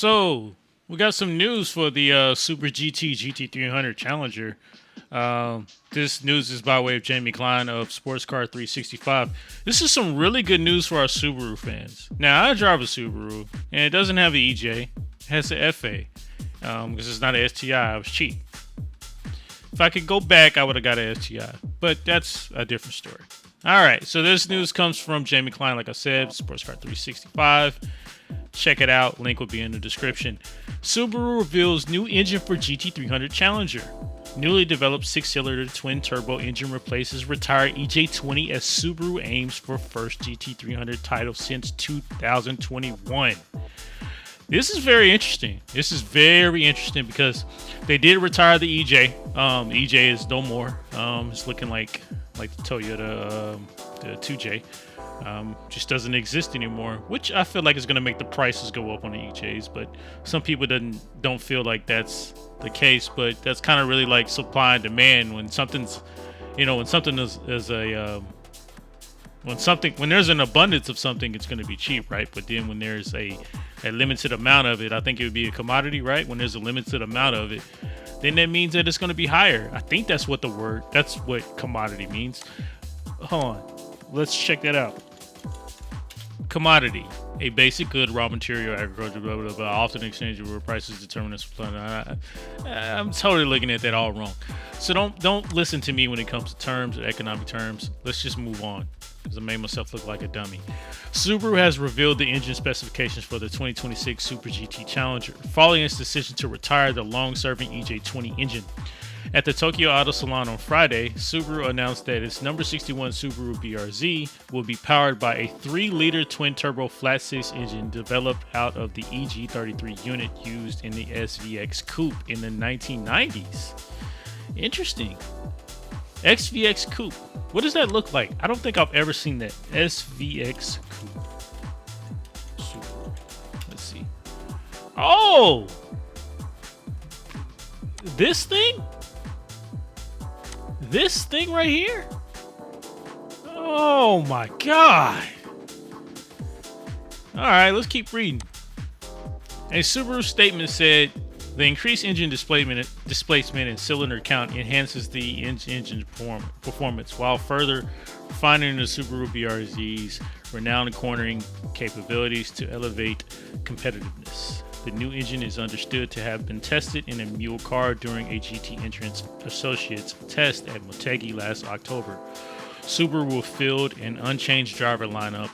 So we got some news for the Super GT GT300 Challenger. This news is by way of Jamie Klein of Sports Car 365. This is some really good news for our Subaru fans. Now, I drive a Subaru, and it doesn't have an EJ. It has an FA. Because it's not an STI. I was cheap. If I could go back, I would have got an STI. But that's a different story. All right, so this news comes from Jamie Klein, like I said, Sports Car 365. Check it out. Link will be in the description. Subaru reveals new engine for GT300 Challenger. Newly developed 6-cylinder twin-turbo engine replaces retired EJ20 as Subaru aims for first GT300 title since 2021. This is very interesting. Because they did retire the EJ. The EJ is no more. It's looking like the Toyota the 2J. Just doesn't exist anymore, which I feel like is going to make the prices go up on the EJs. But some people don't feel like that's the case. But that's kind of really like supply and demand. When something's, when something when there's an abundance of something, it's going to be cheap, right? But then when there's a limited amount of it, I think it would be a commodity, right? When there's a limited amount of it, then that means that it's going to be higher. I think that's what commodity means. Hold on. Let's check that out. Commodity, a basic good, raw material, agriculture, blah, blah, blah, often exchanged where prices determine the supply. I'm totally looking at that all wrong. So don't listen to me when it comes to terms, economic terms. Let's just move on, because I made myself look like a dummy. Subaru has revealed the engine specifications for the 2026 Super GT Challenger, following its decision to retire the long-serving EJ20 engine. At the Tokyo Auto Salon on Friday, Subaru announced that its number 61 Subaru BRZ will be powered by a 3-liter twin-turbo flat-six engine developed out of the EG33 unit used in the SVX Coupe in the 1990s. Interesting. SVX Coupe. What does that look like? I don't think I've ever seen that. SVX Coupe. Subaru. Let's see. Oh! This thing? This thing right here? Oh my god. Alright, let's keep reading. A Subaru statement said the increased engine displacement and cylinder count enhances the engine performance while further refining the Subaru BRZ's renowned cornering capabilities to elevate competitiveness. The new engine is understood to have been tested in a mule car during a GT Entrance Associates test at Motegi last October. Subaru will field an unchanged driver lineup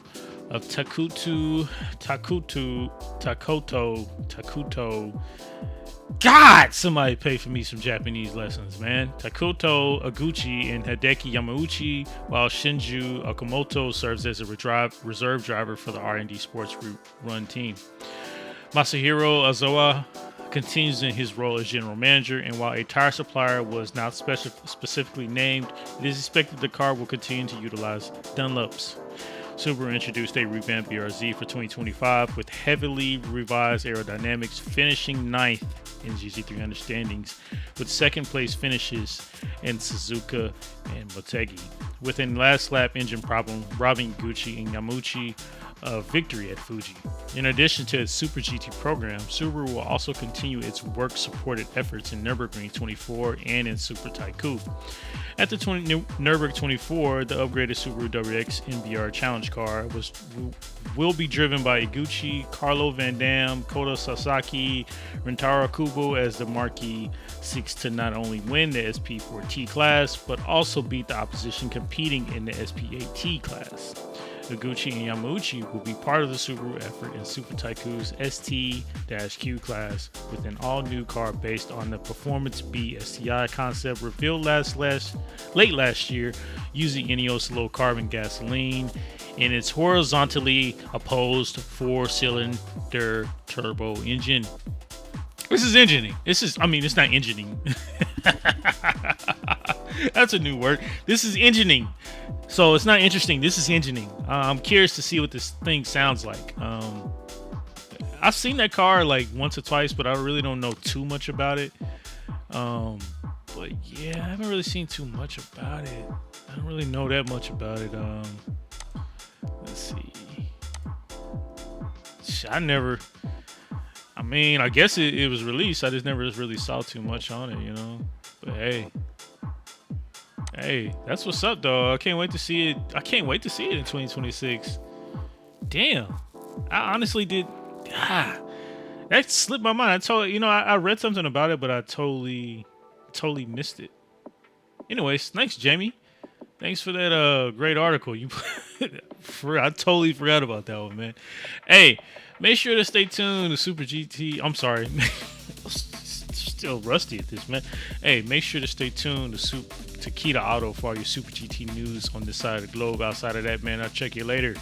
of Takuto. God, somebody pay for me some Japanese lessons, man. Takuto Aguchi and Hideki Yamauchi, while Shinju Okamoto serves as a reserve driver for the R&D Sports Run team. Masahiro Azawa continues in his role as general manager, and while a tire supplier was not specifically named, it is expected the car will continue to utilize Dunlops. Subaru introduced a revamped BRZ for 2025 with heavily revised aerodynamics, finishing 9th in GT300 standings, with second place finishes in Suzuka and Motegi, with a last lap engine problem robbing Gucci and Yamauchi of victory at Fuji. In addition to its Super GT program, Subaru will also continue its work-supported efforts in Nürburgring 24 and in Super Taiko. At the Nürburgring 24, the upgraded Subaru WX NBR Challenge car will be driven by Iguchi, Carlo Van Dam, Kota Sasaki, Rintaro Kubo, as the marquee seeks to not only win the SP4T class, but also beat the opposition competing in the SP8T class. Iguchi and Yamauchi will be part of the Subaru effort in Super Taiko's ST-Q class, with an all-new car based on the Performance B STI concept revealed late last year, using Ineos low-carbon gasoline in its horizontally opposed 4-cylinder turbo engine. This is engineering. It's not engineering. That's a new word. This is engineering. So it's not interesting. This is engineering. I'm curious to see what this thing sounds like. I've seen that car like once or twice, but I really don't know too much about it. But yeah, I haven't really seen too much about it. I don't really know that much about it. Let's see. mean, I guess it was released. I just never just really saw too much on it, you know. But hey, that's what's up, though. I can't wait to see it. I can't wait to see it in 2026. Damn, I honestly did. That slipped my mind. I read something about it, but I totally missed it. Anyways, thanks, Jamie. Thanks for that great article. I totally forgot about that one, man. Hey, make sure to stay tuned to Super GT. I'm sorry. Still rusty at this, man. Hey, make sure to stay tuned to Kita Auto for all your Super GT news on this side of the globe. Outside of that, man, I'll check you later.